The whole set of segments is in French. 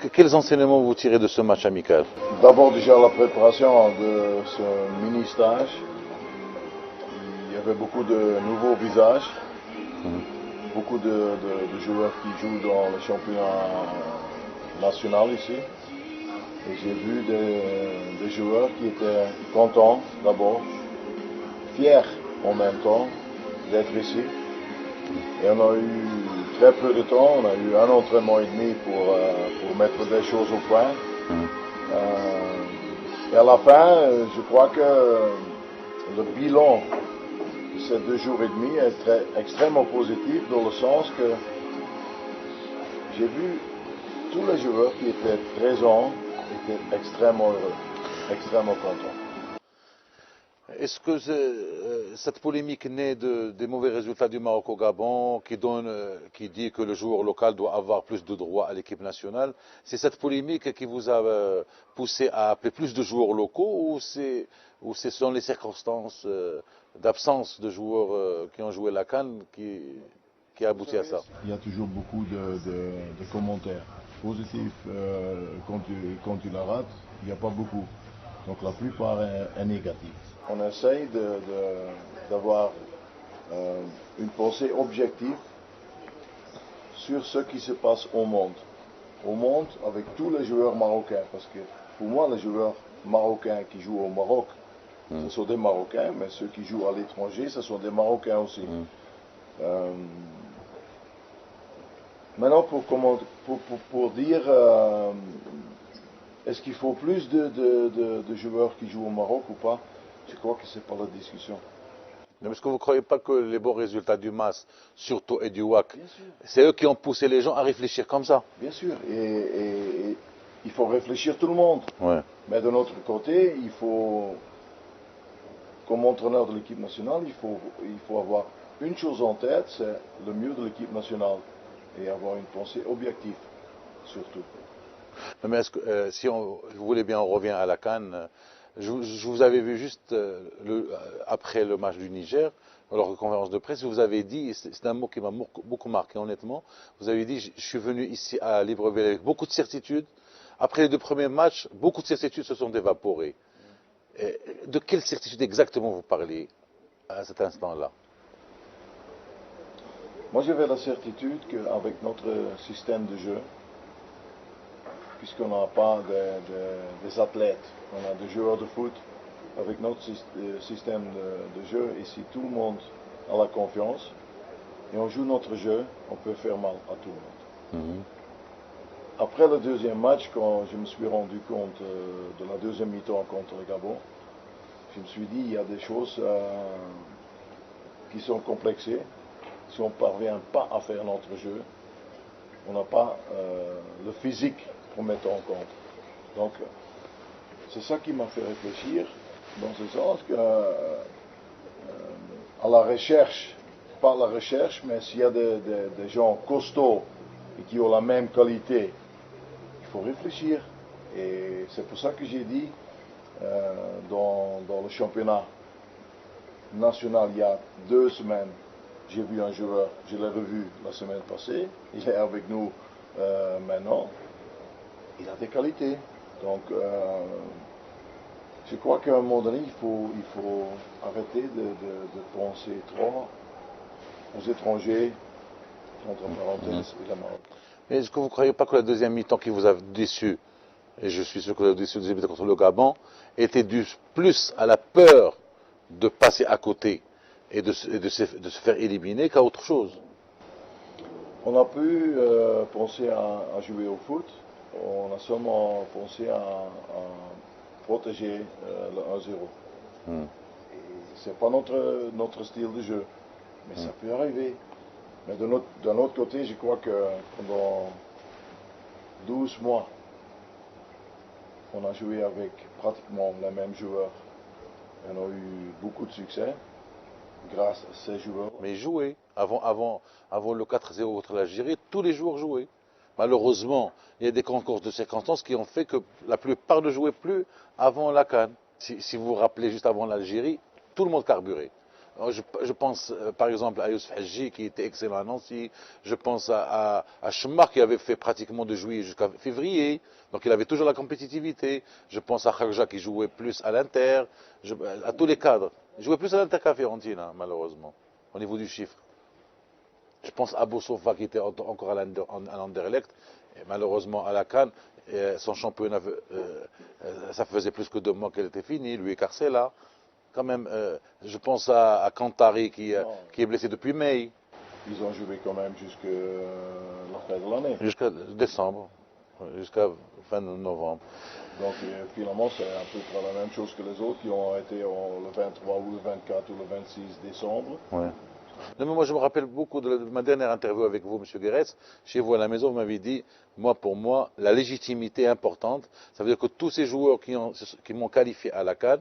Quels enseignements vous tirez de ce match amical? D'abord déjà la préparation de ce mini-stage. Il y avait beaucoup de nouveaux visages, beaucoup de joueurs qui jouent dans le championnat national ici. Et j'ai vu des joueurs qui étaient contents d'abord, fiers en même temps d'être ici. Et on a eu très peu de temps, on a eu un entraînement et demi pour mettre des choses au point. Et à la fin, je crois que le bilan de ces 2 jours et demi est extrêmement positif dans le sens que j'ai vu tous les joueurs qui étaient présents étaient extrêmement heureux, extrêmement contents. Est-ce que cette polémique naît des mauvais résultats du Maroc au Gabon, qui dit que le joueur local doit avoir plus de droits à l'équipe nationale? C'est cette polémique qui vous a poussé à appeler plus de joueurs locaux ou ce sont les circonstances d'absence de joueurs qui ont joué la CAN qui a abouti à ça? Il y a toujours beaucoup de commentaires positifs quand tu la rates, il n'y a pas beaucoup. Donc la plupart est négatif. On essaye d'avoir une pensée objective sur ce qui se passe au monde. Au monde avec tous les joueurs marocains. Parce que pour moi, les joueurs marocains qui jouent au Maroc, ce sont des Marocains, mais ceux qui jouent à l'étranger, ce sont des Marocains aussi. Maintenant, pour dire, est-ce qu'il faut plus de joueurs qui jouent au Maroc ou pas? Je crois que ce n'est pas la discussion. Mais est-ce que vous ne croyez pas que les bons résultats du MAS, surtout et du WAC, c'est eux qui ont poussé les gens à réfléchir comme ça? Bien sûr, et il faut réfléchir tout le monde. Ouais. Mais de notre côté, il faut, comme entraîneur de l'équipe nationale, il faut avoir une chose en tête, c'est le mieux de l'équipe nationale. Et avoir une pensée objective, surtout. Mais est-ce que, si vous voulez bien, on revient à la CAN. Je vous avais vu juste après le match du Niger, lors de conférence de presse, vous avez dit, c'est un mot qui m'a beaucoup marqué honnêtement, vous avez dit, je suis venu ici à Libreville avec beaucoup de certitudes. Après les 2 premiers matchs, beaucoup de certitudes se sont évaporées. De quelle certitude exactement vous parlez à cet instant-là? Moi, j'avais la certitude qu'avec notre système de jeu, puisqu'on n'a pas des athlètes, on a des joueurs de foot, avec notre système de jeu, ici tout le monde a la confiance, et on joue notre jeu, on peut faire mal à tout le monde. Après le 2e match, quand je me suis rendu compte de la 2e mi-temps contre le Gabon, je me suis dit, il y a des choses qui sont complexées. Si on ne parvient pas à faire notre jeu, on n'a pas le physique pour mettre en compte. Donc, c'est ça qui m'a fait réfléchir, dans ce sens que, à la recherche, pas la recherche, mais s'il y a des gens costauds et qui ont la même qualité, il faut réfléchir. Et c'est pour ça que j'ai dit, dans le championnat national, il y a 2 semaines, j'ai vu un joueur, je l'ai revu la semaine passée, il est avec nous maintenant, il a des qualités. Donc, je crois qu'à un moment donné, il faut arrêter de penser trop aux étrangers, entre parenthèses, et la Maroc. Mais est-ce que vous ne croyez pas que la 2e mi-temps qui vous a déçu, et je suis sûr que la 2e mi-temps contre le Gabon, était due plus à la peur de passer à côté et de se faire éliminer qu'à autre chose? On a pu penser à jouer au foot, on a seulement pensé à protéger le 1-0. C'est pas notre style de jeu, mais ça peut arriver. Mais d'un autre côté, je crois que pendant 12 mois, on a joué avec pratiquement les mêmes joueurs. Et on a eu beaucoup de succès grâce à ces joueurs. Mais jouer, avant le 4-0 contre l'Algérie, tous les joueurs jouaient. Malheureusement, il y a des concours de circonstances qui ont fait que la plupart ne jouaient plus avant la CAN. Si vous vous rappelez, juste avant l'Algérie, tout le monde carburait. Je pense par exemple à Youssef Hadji qui était excellent à Nancy. Je pense à Chemar qui avait fait pratiquement de juillet jusqu'à février. Donc il avait toujours la compétitivité. Je pense à Kharja qui jouait plus à l'Inter. À tous les cadres. Il jouait plus à l'Inter qu'à Fiorentina, malheureusement, au niveau du chiffre. Je pense à Boussoufa qui était encore à l'Anderlecht. Et malheureusement à la CAN, son championnat, ça faisait plus que 2 mois qu'elle était finie. Lui et Carcela. Quand même, je pense à Cantari qui est blessé depuis mai. Ils ont joué quand même jusqu'à la fin de l'année. Jusqu'à décembre, jusqu'à fin novembre. Donc finalement, c'est un peu près la même chose que les autres qui ont été le 23 ou le 24 ou le 26 décembre. Ouais. Non, mais moi, je me rappelle beaucoup de ma dernière interview avec vous, M. Guéretz. Chez vous à la maison, vous m'avez dit, pour moi, la légitimité est importante. Ça veut dire que tous ces joueurs qui m'ont qualifié à la CAN,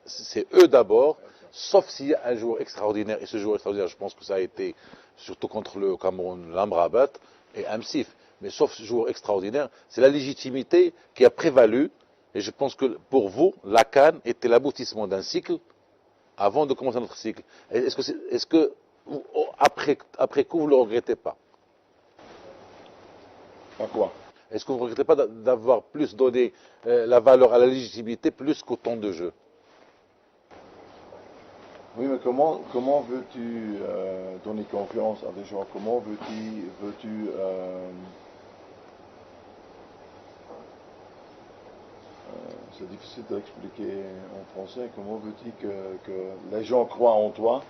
c'est eux d'abord, sauf s'il y a un joueur extraordinaire. Et ce joueur extraordinaire, je pense que ça a été, surtout contre le Cameroun, l'Amrabat et Amsif. Mais sauf ce joueur extraordinaire, c'est la légitimité qui a prévalu. Et je pense que pour vous, la CAN était l'aboutissement d'un cycle avant de commencer notre cycle. Est-ce que après coup, vous ne le regrettez pas? À quoi? Est-ce que vous ne regrettez pas d'avoir plus donné la valeur à la légitimité plus qu'au temps de jeu? Oui, mais comment veux-tu donner confiance à des gens? Comment veux-tu c'est difficile d'expliquer en français. Comment veux-tu que les gens croient en toi,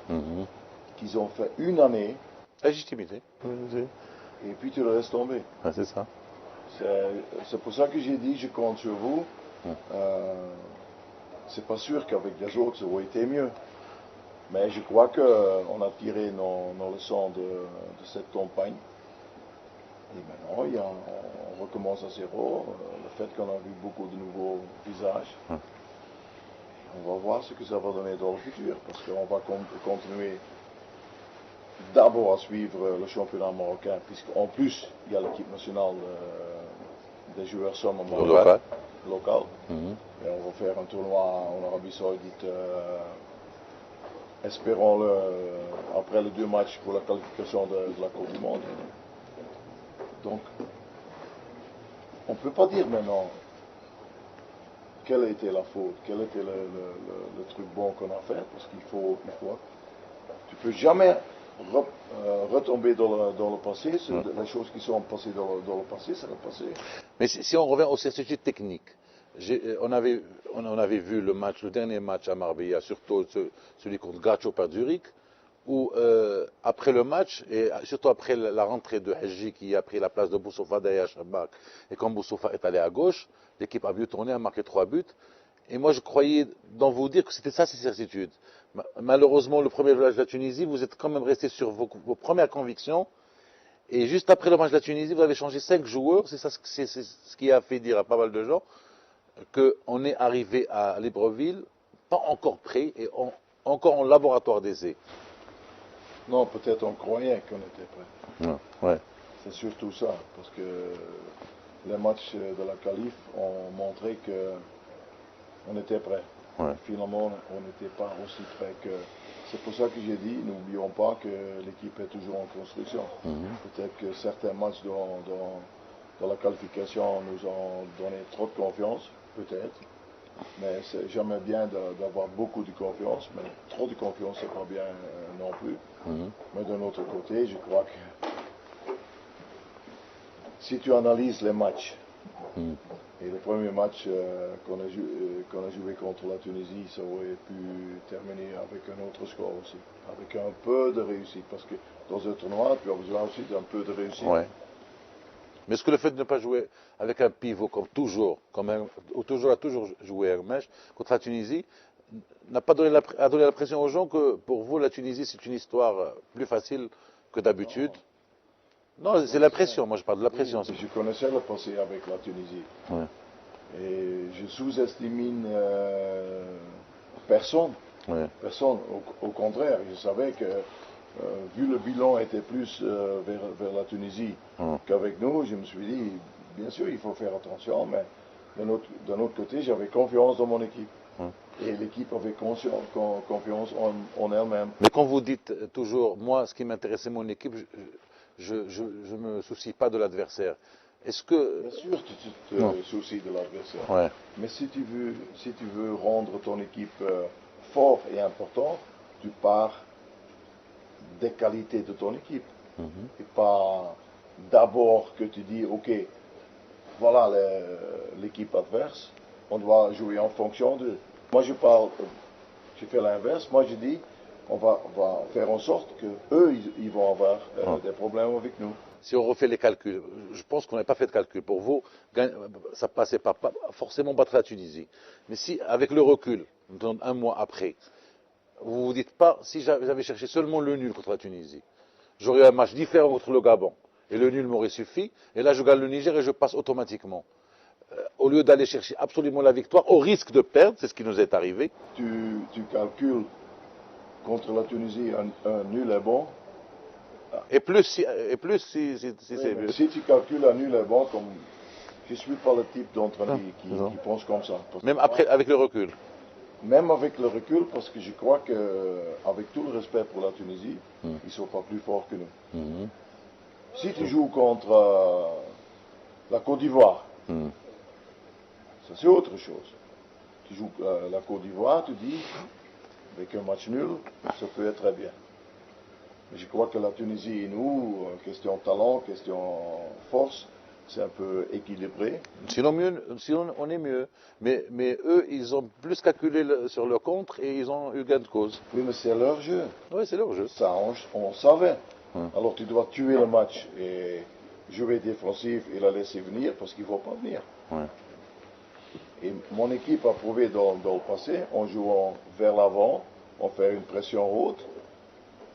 qu'ils ont fait une année, Légitimité. et puis tu le laisses tomber? Ouais, c'est ça. C'est pour ça que j'ai dit, je compte sur vous. C'est pas sûr qu'avec les autres, ça aurait été mieux. Mais je crois qu'on a tiré nos leçons de cette campagne. Et maintenant, on recommence à zéro. Le fait qu'on a vu beaucoup de nouveaux visages, on va voir ce que ça va donner dans le futur. Parce qu'on va continuer d'abord à suivre le championnat marocain, puisqu'en plus, il y a l'équipe nationale des joueurs sommes Local. Et on va faire un tournoi en Arabie Saoudite. Espérons-le après les 2 matchs pour la qualification de la Coupe du Monde. Donc, on ne peut pas dire maintenant quelle a été la faute, quel était le truc bon qu'on a fait, parce qu'il faut tu ne peux jamais retomber dans le passé. Les choses qui sont passées dans le passé, c'est le passé. Mais si on revient aux certitudes techniques, on avait vu le dernier match à Marbella, surtout celui contre Gacho par Zurich, où après le match, et surtout après la rentrée de Hadji qui a pris la place de Boussoufa derrière Shabak, et quand Boussoufa est allé à gauche, l'équipe a mieux tourné, a marqué 3 buts. Et moi je croyais dans vous dire que c'était ça ces certitudes. Malheureusement, le premier match de la Tunisie, vous êtes quand même resté sur vos premières convictions. Et juste après le match de la Tunisie, vous avez changé 5 joueurs. C'est ce qui a fait dire à pas mal de gens qu'on est arrivé à Libreville, pas encore prêt et encore en laboratoire d'essai. Non, peut-être on croyait qu'on était prêt. Non, ouais. C'est surtout ça, parce que les matchs de la qualif ont montré qu'on était prêt. Ouais. Finalement, on n'était pas aussi prêt que. C'est pour ça que j'ai dit, n'oublions pas que l'équipe est toujours en construction. Peut-être que certains matchs dans la qualification nous ont donné trop de confiance, peut-être. Mais c'est jamais bien d'avoir beaucoup de confiance, mais trop de confiance, c'est pas bien non plus. Mais d'un autre côté, je crois que si tu analyses les matchs, et le premier match qu'on a joué contre la Tunisie, ça aurait pu terminer avec un autre score aussi, avec un peu de réussite, parce que dans un tournoi, tu as besoin aussi d'un peu de réussite. Ouais. Mais est-ce que le fait de ne pas jouer avec un pivot comme toujours, a toujours joué Hermès contre la Tunisie, n'a pas donné l'impression aux gens que pour vous la Tunisie c'est une histoire plus facile que d'habitude? Non, c'est l'impression, moi je parle de l'impression. Oui, je connaissais le passé avec la Tunisie. Ouais. Et je sous-estime personne. Ouais. Personne. Au contraire, je savais que vu le bilan était plus vers la Tunisie qu'avec nous, je me suis dit, bien sûr, il faut faire attention, mais d'un autre côté, j'avais confiance dans mon équipe. Et l'équipe avait confiance en elle-même. Mais quand vous dites toujours, moi, ce qui m'intéressait mon équipe, je ne me soucie pas de l'adversaire. Est-ce que... Bien sûr, tu te soucies de l'adversaire. Ouais. Mais si tu veux rendre ton équipe fort et important, tu pars des qualités de ton équipe. Et pas d'abord que tu dis, ok, voilà l'équipe adverse, on doit jouer en fonction d'eux. Moi je fais l'inverse, moi je dis, on va faire en sorte que eux ils vont avoir des problèmes avec nous. Si on refait les calculs, je pense qu'on n'a pas fait de calcul. Pour vous, ça passait pas forcément battre la Tunisie. Mais si, avec le recul, un mois après, vous vous dites pas, si j'avais cherché seulement le nul contre la Tunisie, j'aurais eu un match différent contre le Gabon. Et le nul m'aurait suffi. Et là, je gagne le Niger et je passe automatiquement. Au lieu d'aller chercher absolument la victoire, au risque de perdre, c'est ce qui nous est arrivé. Tu calcules contre la Tunisie un nul est bon. Et plus si c'est mieux. Si tu calcules un nul est bon, comme je ne suis pas le type d'entraîneur qui pense comme ça. Même après, avec le recul. Même avec le recul, parce que je crois qu'avec tout le respect pour la Tunisie, ils ne sont pas plus forts que nous. Si tu joues contre la Côte d'Ivoire, ça c'est autre chose. Tu joues la Côte d'Ivoire, tu dis, avec un match nul, ça peut être très bien. Mais je crois que la Tunisie et nous, question talent, question force, c'est un peu équilibré. Sinon, on est mieux. Mais eux, ils ont plus calculé sur le contre et ils ont eu gain de cause. Oui, mais c'est leur jeu. Oui, c'est leur jeu. Ça, on savait. Alors tu dois tuer le match et jouer défensif et la laisser venir parce qu'il ne faut pas venir. Et mon équipe a prouvé dans le passé, en jouant vers l'avant, on fait une pression haute.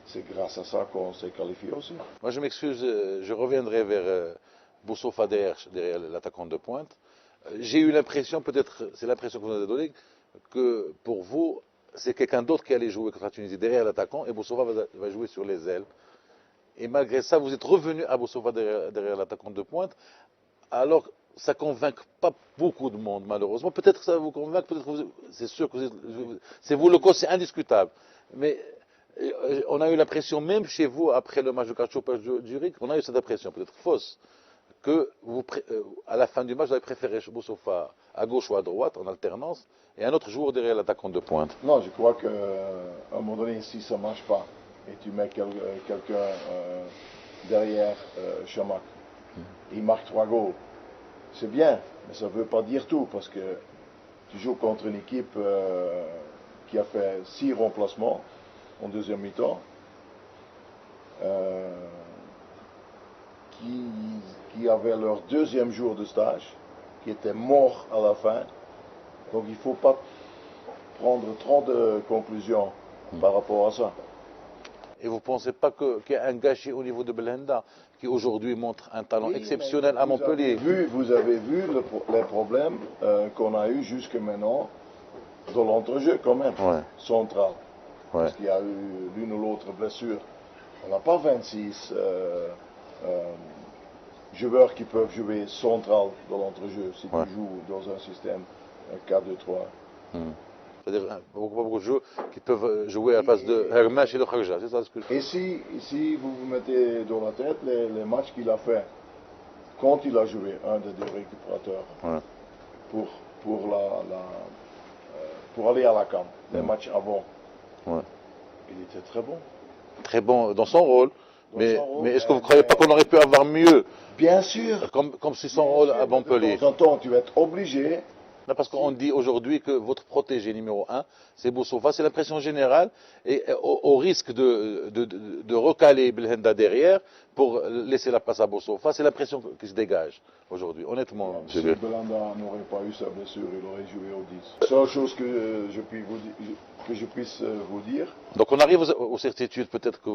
C'est grâce à ça qu'on s'est qualifié aussi. Moi, je m'excuse, je reviendrai vers Boussoufa derrière l'attaquant de pointe. J'ai eu l'impression, peut-être, c'est l'impression que vous nous avez donnée, que pour vous, c'est quelqu'un d'autre qui allait jouer contre la Tunisie derrière l'attaquant et Boussoufa va jouer sur les ailes. Et malgré ça, vous êtes revenu à Boussoufa derrière l'attaquant de pointe. Alors, ça ne convainc pas beaucoup de monde, malheureusement. Peut-être que ça vous convainc, peut-être que c'est sûr que c'est vous le cause, c'est indiscutable. Mais on a eu l'impression, même chez vous, après le match de Karchopaz-Zurich, on a eu cette impression, peut-être fausse, que à la fin du match, vous avez préféré Boussoufa à gauche ou à droite, en alternance, et un autre joueur derrière l'attaquant de pointe. Non, je crois qu'à un moment donné, si ça ne marche pas, et tu mets quelqu'un derrière Chamakh, il marque 3 goals, c'est bien, mais ça ne veut pas dire tout, parce que tu joues contre une équipe qui a fait 6 remplacements en deuxième mi-temps, qui avait leur deuxième jour de stage, qui était mort à la fin. Donc il ne faut pas prendre trop de conclusions par rapport à ça. Et vous ne pensez pas qu'il y a un gâchis au niveau de Belhanda, qui aujourd'hui montre un talent exceptionnel à Montpellier? Vous avez vu les problèmes qu'on a eu jusque maintenant dans l'entrejeu quand même, central. Parce qu'il y a eu l'une ou l'autre blessure. On n'a pas 26 joueurs qui peuvent jouer central dans l'entrejeu si tu joues dans un système 4-2-3. C'est-à-dire beaucoup de joueurs qui peuvent jouer à la place de Hermès et de Kharja, c'est ça ce que... Et si vous vous mettez dans la tête les matchs qu'il a fait quand il a joué un des deux récupérateurs pour aller à la CAN, les matchs avant, il était très bon. Très bon dans son rôle. Mais est-ce que vous ne croyez pas qu'on aurait pu avoir mieux? Bien sûr. Comme si son rôle à Montpellier. De temps en temps, tu vas être obligé. Là, parce qu'on dit aujourd'hui que votre protégé numéro 1, c'est Boussoufa, c'est l'impression générale, et au risque de recaler Belhanda derrière pour laisser la place à Boussoufa, c'est l'impression qui se dégage aujourd'hui, honnêtement. Si Belhanda n'aurait pas eu sa blessure, il aurait joué au 10. La seule chose que je puisse vous dire. Donc on arrive aux certitudes, peut-être que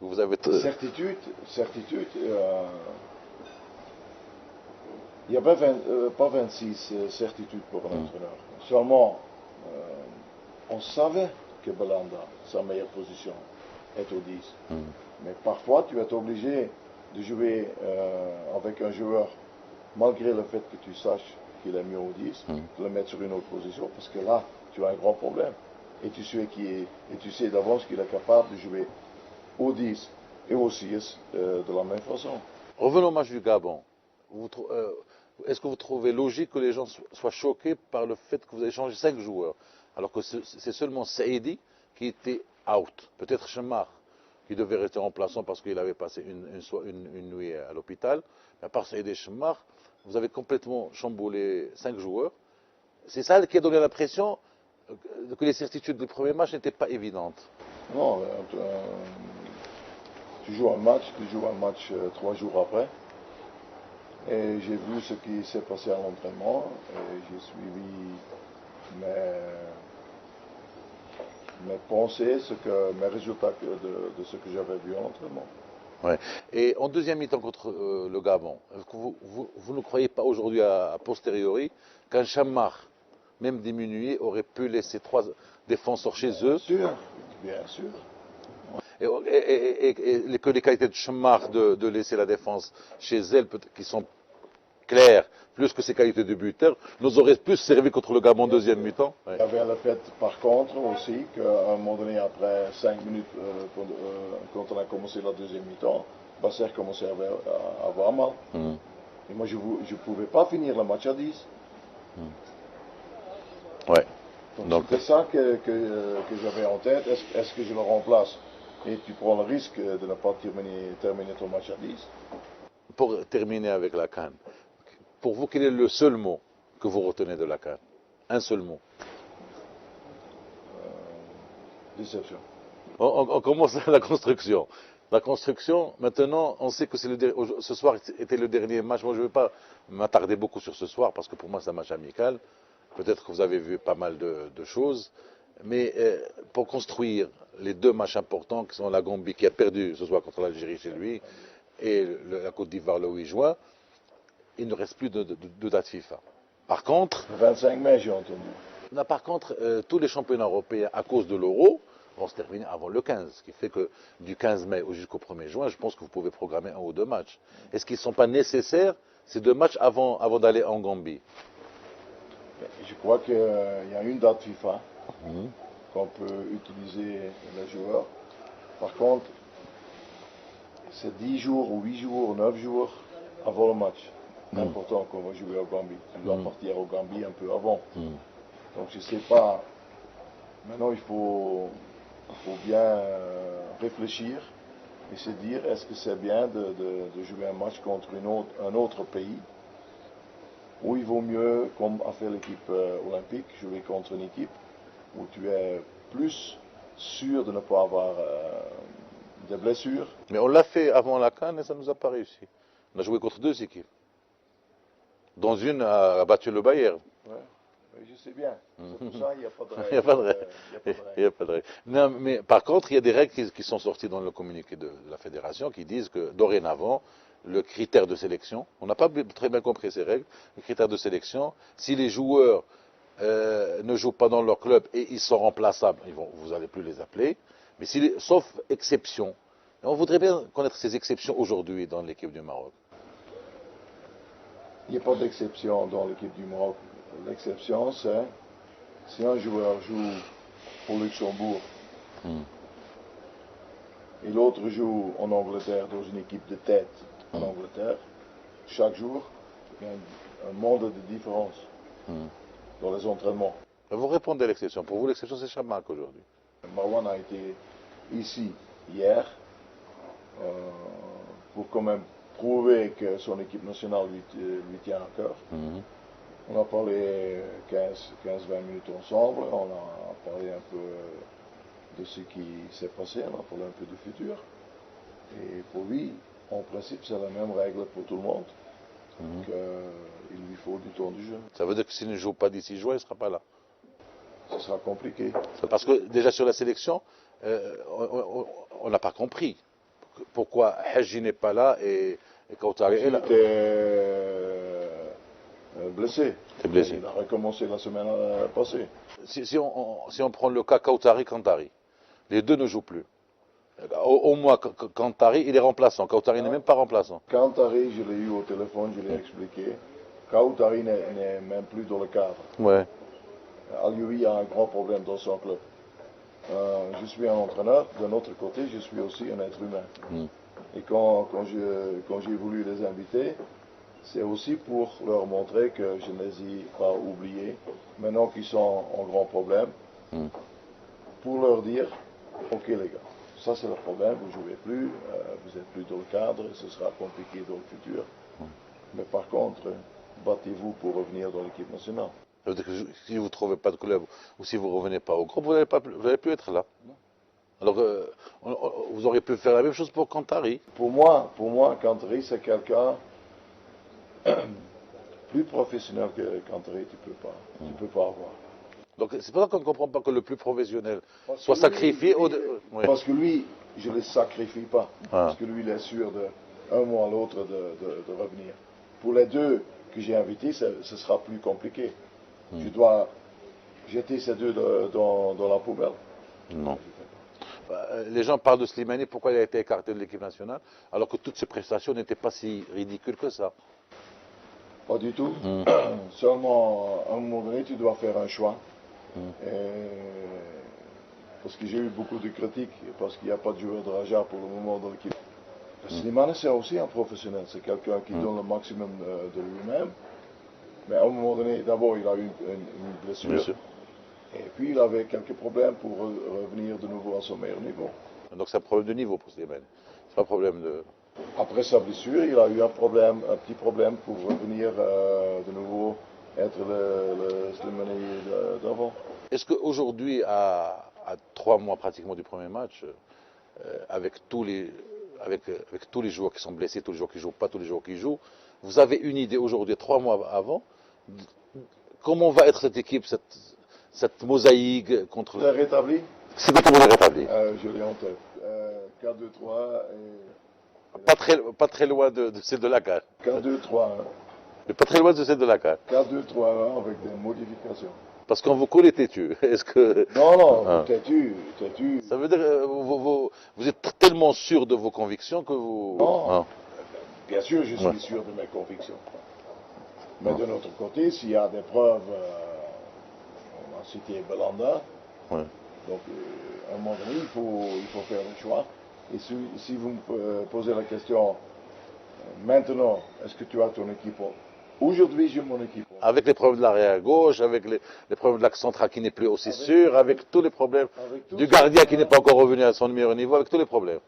vous avez... Certitude, il n'y a pas 26 certitudes pour un entraîneur. Seulement, on savait que Belhanda, sa meilleure position, est au 10. Mais parfois, tu es obligé de jouer avec un joueur, malgré le fait que tu saches qu'il est mieux au 10, de le mettre sur une autre position, parce que là, tu as un grand problème. Et tu sais d'avance qu'il est capable de jouer au 10 et au 6 de la même façon. Revenons au match du Gabon. Est-ce que vous trouvez logique que les gens soient choqués par le fait que vous avez changé 5 joueurs, alors que c'est seulement Saïdi qui était out? Peut-être Chemar, qui devait rester remplaçant parce qu'il avait passé une nuit à l'hôpital. Mais à part Saïdi et Chemar, vous avez complètement chamboulé 5 joueurs. C'est ça qui a donné l'impression que les certitudes du premier match n'étaient pas évidentes. Non, tu joues un match 3 jours après. Et j'ai vu ce qui s'est passé à l'entraînement et j'ai suivi mes pensées, mes résultats de ce que j'avais vu à l'entraînement. Ouais. Et en deuxième mi-temps contre le Gabon, vous ne croyez pas aujourd'hui, a posteriori, qu'un Chammar, même diminué, aurait pu laisser 3 défenseurs chez eux? Bien sûr. Et que les qualités de Chammar de laisser la défense chez elle, qui sont claires, plus que ses qualités de buteur, nous auraient plus servi contre le Gabon en deuxième mi-temps? Ouais. Il y avait le fait, par contre, aussi, qu'à un moment donné, après 5 minutes, quand on a commencé la deuxième mi-temps, Basser commençait à avoir mal. Et moi, je ne pouvais pas finir le match à 10. Ouais. Donc c'était ça que j'avais en tête. Est-ce que je le remplace et tu prends le risque de ne pas terminer ton match à 10? Pour terminer avec la CAN, pour vous, quel est le seul mot que vous retenez de la CAN? Un seul mot. Déception. On commence la construction. La construction, maintenant, on sait que ce soir était le dernier match. Moi, je ne vais pas m'attarder beaucoup sur ce soir parce que pour moi, c'est un match amical. Peut-être que vous avez vu pas mal de choses. Mais pour construire les 2 matchs importants, qui sont la Gambie qui a perdu ce soir contre l'Algérie chez lui et la Côte d'Ivoire le 8 juin, il ne reste plus de date FIFA. Par contre, le 25 mai, j'ai entendu. Là, par contre, tous les championnats européens, à cause de l'euro, vont se terminer avant le 15, ce qui fait que du 15 mai jusqu'au 1er juin, je pense que vous pouvez programmer 1 ou 2 matchs. Est-ce qu'ils ne sont pas nécessaires, ces 2 matchs, avant d'aller en Gambie? Je crois qu'il y a une date FIFA qu'on peut utiliser les joueurs. Par contre, c'est 10 jours, ou 8 jours, ou 9 jours avant le match. C'est important qu'on va jouer au Gambie. On doit partir au Gambie un peu avant. Donc je ne sais pas. Maintenant, il faut bien réfléchir et se dire, est-ce que c'est bien de jouer un match contre un autre pays, ou il vaut mieux, comme a fait l'équipe olympique, jouer contre une équipe où tu es plus sûr de ne pas avoir des blessures. Mais on l'a fait avant la CAN et ça ne nous a pas réussi. On a joué contre 2 équipes, dont une a battu le Bayern. Ouais. Je sais bien. C'est pour ça qu'il n'y a pas de règle. Il n'y a pas de règle. Il n'y a pas de règle. Non, mais par contre, il y a des règles qui sont sorties dans le communiqué de la fédération qui disent que dorénavant, le critère de sélection, on n'a pas très bien compris ces règles, le critère de sélection, si les joueurs ne jouent pas dans leur club et ils sont remplaçables, vous n'allez plus les appeler, mais sauf exception. On voudrait bien connaître ces exceptions aujourd'hui dans l'équipe du Maroc. Il n'y a pas d'exception dans l'équipe du Maroc. L'exception, c'est si un joueur joue au Luxembourg et l'autre joue en Angleterre dans une équipe de tête en Angleterre, chaque jour, il y a un monde de différence dans les entraînements. Vous répondez à l'exception. Pour vous, l'exception, c'est Chamak aujourd'hui. Marwan a été ici hier pour quand même prouver que son équipe nationale lui tient à cœur. On a parlé 15-20 minutes ensemble, on a parlé un peu de ce qui s'est passé, on a parlé un peu du futur. Et pour lui, en principe, c'est la même règle pour tout le monde, qu'il lui faut du temps du jeu. Ça veut dire que s'il ne joue pas d'ici juin, il ne sera pas là. Ce sera compliqué. Parce que déjà sur la sélection, on n'a pas compris pourquoi Hadji n'est pas là et Kautari est là. Il était blessé. Blessé. Il a recommencé la semaine passée. Si on prend le cas Kautari-Kantari, les deux ne jouent plus. Au moins, Kantari, il est remplaçant. Kautari n'est même pas remplaçant. Kantari, je l'ai eu au téléphone, je l'ai expliqué. Kautari n'est même plus dans le cadre. Ouais. Alioui a un grand problème dans son club. Je suis un entraîneur, d'un autre côté, je suis aussi un être humain. Et quand j'ai voulu les inviter, c'est aussi pour leur montrer que je ne les ai pas oubliés, maintenant qu'ils sont en grand problème, pour leur dire, ok les gars, ça c'est le problème, vous ne jouez plus, vous n'êtes plus dans le cadre, ce sera compliqué dans le futur. Mais par contre, battez-vous pour revenir dans l'équipe nationale. Ça veut dire que si vous ne trouvez pas de club ou si vous ne revenez pas au groupe, vous n'allez plus être là. Non. Alors vous auriez pu faire la même chose pour Cantari. Pour moi, Cantari, c'est quelqu'un plus professionnel que Cantari, tu peux pas avoir. Donc c'est pour ça qu'on ne comprend pas que le plus professionnel Parce soit que sacrifié. lui, parce que lui, je ne le sacrifie pas. Parce que lui, il est sûr d'un mois à l'autre de revenir. Pour les deux que j'ai invités, ce sera plus compliqué. Je dois jeter ces deux dans la poubelle. Non. Les gens parlent de Slimani, pourquoi il a été écarté de l'équipe nationale, alors que toutes ses prestations n'étaient pas si ridicules que ça. Pas du tout. Seulement, à un moment donné, tu dois faire un choix. Parce que j'ai eu beaucoup de critiques, parce qu'il n'y a pas de joueur de Raja pour le moment dans l'équipe. Slimani, c'est aussi un professionnel. C'est quelqu'un qui donne le maximum de lui-même. Mais à un moment donné, d'abord, il a eu une blessure. Et puis, il avait quelques problèmes pour revenir de nouveau à son meilleur niveau. Donc c'est un problème de niveau pour Slimani. C'est pas un problème de... Après sa blessure, il a eu un petit problème pour revenir de nouveau être le Slimani d'avant. Est-ce qu'aujourd'hui, à 3 mois pratiquement du premier match, avec tous les joueurs qui sont blessés, tous les joueurs qui ne jouent pas, tous les joueurs qui jouent, vous avez une idée aujourd'hui, 3 mois avant, comment va être cette équipe, cette mosaïque contre... C'est rétabli? C'est comment est rétabli? Je l'ai en tête. 4-2-3 et... Pas très loin de celle de la CAN. 4-2-3. Mais pas très loin de celle de la CAN. 4-2-3 avec des modifications. Parce qu'on vous connaît têtu. Est-ce que... Non, têtu. Ça veut dire que vous êtes tellement sûr de vos convictions que vous... Non. Bien sûr, je suis sûr de mes convictions. Mais de notre côté, s'il y a des preuves, on a cité Belanda, donc à un moment donné, il faut faire un choix. Et si vous me posez la question, maintenant, est-ce que tu as ton équipe? Aujourd'hui, j'ai mon équipe. Avec les problèmes de l'arrière gauche, avec les problèmes de l'axe central qui n'est plus aussi sûr, avec tous les problèmes du gardien qui n'est pas encore revenu à son meilleur niveau, avec tous les problèmes.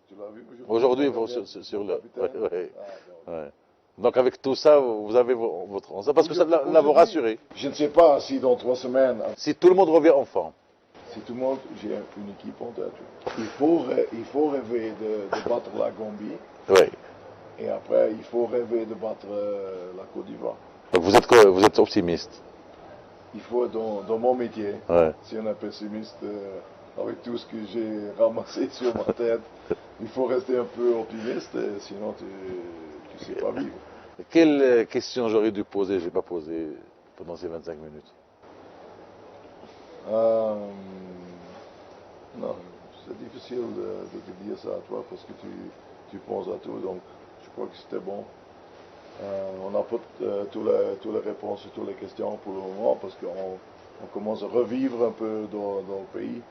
Tu l'as vu aujourd'hui sur le... Donc avec tout ça, vous avez votre... Parce que ça l'a vous rassuré. Je ne sais pas si dans 3 semaines... Si tout le monde revient en forme. Si tout le monde, j'ai une équipe en tête. Il faut rêver de battre la Gambie. Oui. Et après, il faut rêver de battre la Côte d'Ivoire. Donc vous êtes optimiste. Il faut, dans mon métier, si on est pessimiste, avec tout ce que j'ai ramassé sur ma tête, il faut rester un peu optimiste, sinon tu ne sais pas vivre. Quelle question j'aurais dû poser, je n'ai pas posé pendant ces 25 minutes? Non, c'est difficile de te dire ça à toi parce que tu penses à tout, donc je crois que c'était bon. On n'a pas toutes les réponses et toutes les questions pour le moment parce qu'on commence à revivre un peu dans le pays.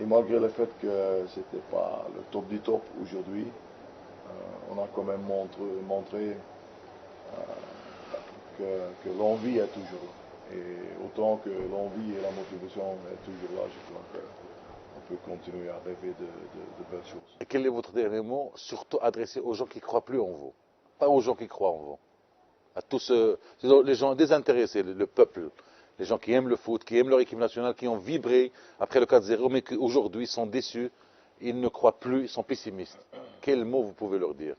Et malgré le fait que c'était pas le top du top aujourd'hui, on a quand même montré que l'envie est toujours là. Et autant que l'envie et la motivation est toujours là, je crois qu'on peut continuer à rêver de belles choses. Et quel est votre dernier mot, surtout adressé aux gens qui ne croient plus en vous? Pas aux gens qui croient en vous. À tous les gens désintéressés, le peuple, les gens qui aiment le foot, qui aiment leur équipe nationale, qui ont vibré après le 4-0, mais qui aujourd'hui sont déçus, ils ne croient plus, ils sont pessimistes. Quel mot vous pouvez leur dire?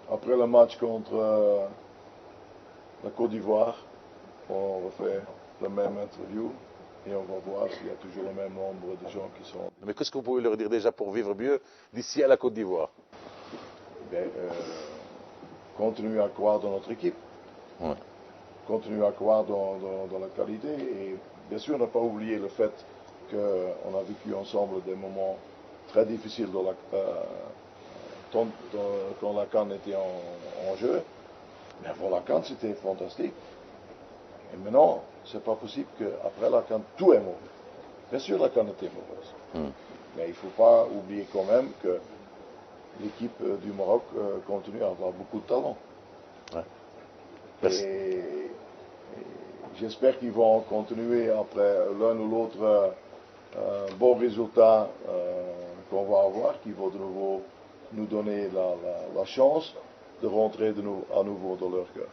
Après le match contre la Côte d'Ivoire, on refait la même interview et on va voir s'il y a toujours le même nombre de gens qui sont... Mais qu'est-ce que vous pouvez leur dire déjà pour vivre mieux d'ici à la Côte d'Ivoire? Continuer à croire dans notre équipe, continuer à croire dans la qualité et bien sûr ne pas oublier le fait qu'on a vécu ensemble des moments très difficiles quand la CAN était en jeu. Mais avant la CAN, c'était fantastique. Et maintenant, c'est pas possible qu'après la CAN, tout est mauvais. Bien sûr, la CAN était mauvaise. Mais il ne faut pas oublier quand même que l'équipe du Maroc continue à avoir beaucoup de talent. Ouais. Et j'espère qu'ils vont continuer après l'un ou l'autre bon résultat qu'on va avoir, qui va de nouveau nous donner la chance de rentrer à nouveau dans leur cœur.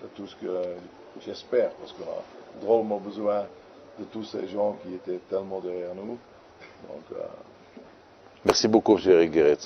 C'est tout ce que j'espère, parce qu'on a drôlement besoin de tous ces gens qui étaient tellement derrière nous. Donc, merci beaucoup, M. Eric Guéret.